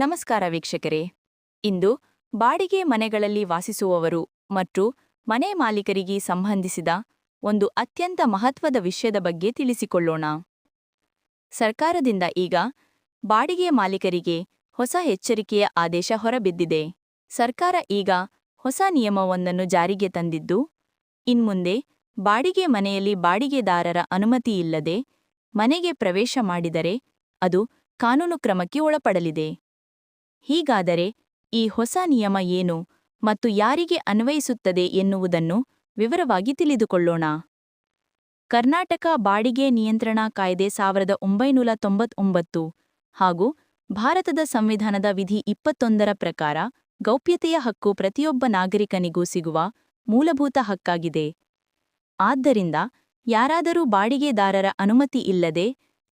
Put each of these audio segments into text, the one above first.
ನಮಸ್ಕಾರ ವೀಕ್ಷಕರೇ. ಇಂದು ಬಾಡಿಗೆ ಮನೆಗಳಲ್ಲಿ ವಾಸಿಸುವವರು ಮತ್ತು ಮನೆ ಮಾಲೀಕರಿಗೆ ಸಂಬಂಧಿಸಿದ ಒಂದು ಅತ್ಯಂತ ಮಹತ್ವದ ವಿಷಯದ ಬಗ್ಗೆ ತಿಳಿಸಿಕೊಳ್ಳೋಣ. ಸರ್ಕಾರದಿಂದ ಈಗ ಬಾಡಿಗೆ ಮಾಲೀಕರಿಗೆ ಹೊಸ ಎಚ್ಚರಿಕೆಯ ಆದೇಶ ಹೊರಬಿದ್ದಿದೆ. ಸರ್ಕಾರ ಈಗ ಹೊಸ ನಿಯಮವೊಂದನ್ನು ಜಾರಿಗೆ ತಂದಿದ್ದು, ಇನ್ಮುಂದೆ ಬಾಡಿಗೆ ಮನೆಯಲ್ಲಿ ಬಾಡಿಗೆದಾರರ ಅನುಮತಿಯಿಲ್ಲದೆ ಮನೆಗೆ ಪ್ರವೇಶ ಮಾಡಿದರೆ ಅದು ಕಾನೂನು ಕ್ರಮಕ್ಕೆ ಒಳಪಡಲಿದೆ. ಹೀಗಾದರೆ ಈ ಹೊಸ ನಿಯಮ ಏನು ಮತ್ತು ಯಾರಿಗೆ ಅನ್ವಯಿಸುತ್ತದೆ ಎನ್ನುವುದನ್ನು ವಿವರವಾಗಿ ತಿಳಿದುಕೊಳ್ಳೋಣ. ಕರ್ನಾಟಕ ಬಾಡಿಗೆ ನಿಯಂತ್ರಣ ಕಾಯ್ದೆ 1999 ಹಾಗೂ ಭಾರತದ ಸಂವಿಧಾನದ ವಿಧಿ 21ರ ಪ್ರಕಾರ ಗೌಪ್ಯತೆಯ ಹಕ್ಕು ಪ್ರತಿಯೊಬ್ಬ ನಾಗರಿಕನಿಗೂ ಸಿಗುವ ಮೂಲಭೂತ ಹಕ್ಕಾಗಿದೆ. ಆದ್ದರಿಂದ ಯಾರಾದರೂ ಬಾಡಿಗೆದಾರರ ಅನುಮತಿ ಇಲ್ಲದೆ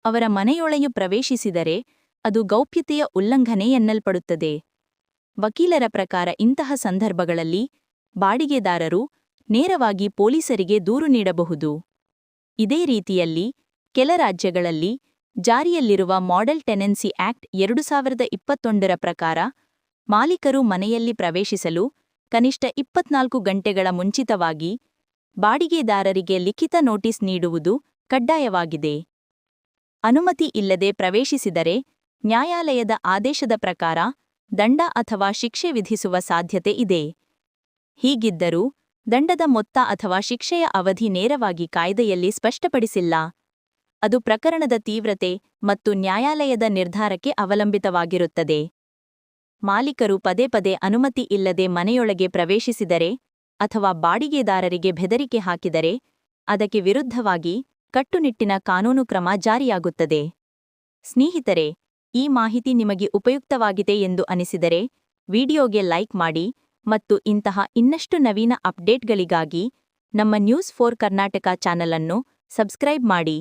ಅವರ ಮನೆಯೊಳಗೆ ಪ್ರವೇಶಿಸಿದರೆ ಅದು ಗೌಪ್ಯತೆಯ ಉಲ್ಲಂಘನೆ ಎನ್ನಲ್ಪಡುತ್ತದೆ. ವಕೀಲರ ಪ್ರಕಾರ ಇಂತಹ ಸಂದರ್ಭಗಳಲ್ಲಿ ಬಾಡಿಗೆದಾರರು ನೇರವಾಗಿ ಪೊಲೀಸರಿಗೆ ದೂರು ನೀಡಬಹುದು. ಇದೇ ರೀತಿಯಲ್ಲಿ ಕೆಲ ರಾಜ್ಯಗಳಲ್ಲಿ ಜಾರಿಯಲ್ಲಿರುವ ಮಾಡೆಲ್ ಟೆನೆನ್ಸಿ ಆಕ್ಟ್ 2021ರ ಪ್ರಕಾರ ಮಾಲೀಕರು ಮನೆಯಲ್ಲಿ ಪ್ರವೇಶಿಸಲು ಕನಿಷ್ಠ 24 ಗಂಟೆಗಳ ಮುಂಚಿತವಾಗಿ ಬಾಡಿಗೆದಾರರಿಗೆ ಲಿಖಿತ ನೋಟಿಸ್ ನೀಡುವುದು ಕಡ್ಡಾಯವಾಗಿದೆ. ಅನುಮತಿ ಇಲ್ಲದೆ ಪ್ರವೇಶಿಸಿದರೆ ನ್ಯಾಯಾಲಯದ ಆದೇಶದ ಪ್ರಕಾರ ದಂಡ ಅಥವಾ ಶಿಕ್ಷೆ ವಿಧಿಸುವ ಸಾಧ್ಯತೆ ಇದೆ. ಹೀಗಿದ್ದರೂ ದಂಡದ ಮೊತ್ತ ಅಥವಾ ಶಿಕ್ಷೆಯ ಅವಧಿ ನೇರವಾಗಿ ಕಾಯ್ದೆಯಲ್ಲಿ ಸ್ಪಷ್ಟಪಡಿಸಿಲ್ಲ. ಅದು ಪ್ರಕರಣದ ತೀವ್ರತೆ ಮತ್ತು ನ್ಯಾಯಾಲಯದ ನಿರ್ಧಾರಕ್ಕೆ ಅವಲಂಬಿತವಾಗಿರುತ್ತದೆ. ಮಾಲೀಕರು ಪದೇ ಪದೇ ಅನುಮತಿ ಇಲ್ಲದೆ ಮನೆಯೊಳಗೆ ಪ್ರವೇಶಿಸಿದರೆ ಅಥವಾ ಬಾಡಿಗೆದಾರರಿಗೆ ಬೆದರಿಕೆ ಹಾಕಿದರೆ ಅದಕ್ಕೆ ವಿರುದ್ಧವಾಗಿ ಕಟ್ಟುನಿಟ್ಟಿನ ಕಾನೂನು ಕ್ರಮ ಜಾರಿಯಾಗುತ್ತದೆ. ಸ್ನೇಹಿತರೆ, ಈ ಮಾಹಿತಿ ನಿಮಗೆ ಉಪಯುಕ್ತವಾಗಿದೆ ಎಂದು ಅನಿಸಿದರೆ ವಿಡಿಯೋಗೆ ಲೈಕ್ ಮಾಡಿ ಮತ್ತು ಇಂತಹ ಇನ್ನಷ್ಟು ನವೀನ ಅಪ್ಡೇಟ್ಗಳಿಗಾಗಿ ನಮ್ಮ ನ್ಯೂಸ್ 4 ಕರ್ನಾಟಕ ಚಾನಲ್ ಅನ್ನು ಸಬ್ಸ್ಕ್ರೈಬ್ ಮಾಡಿ.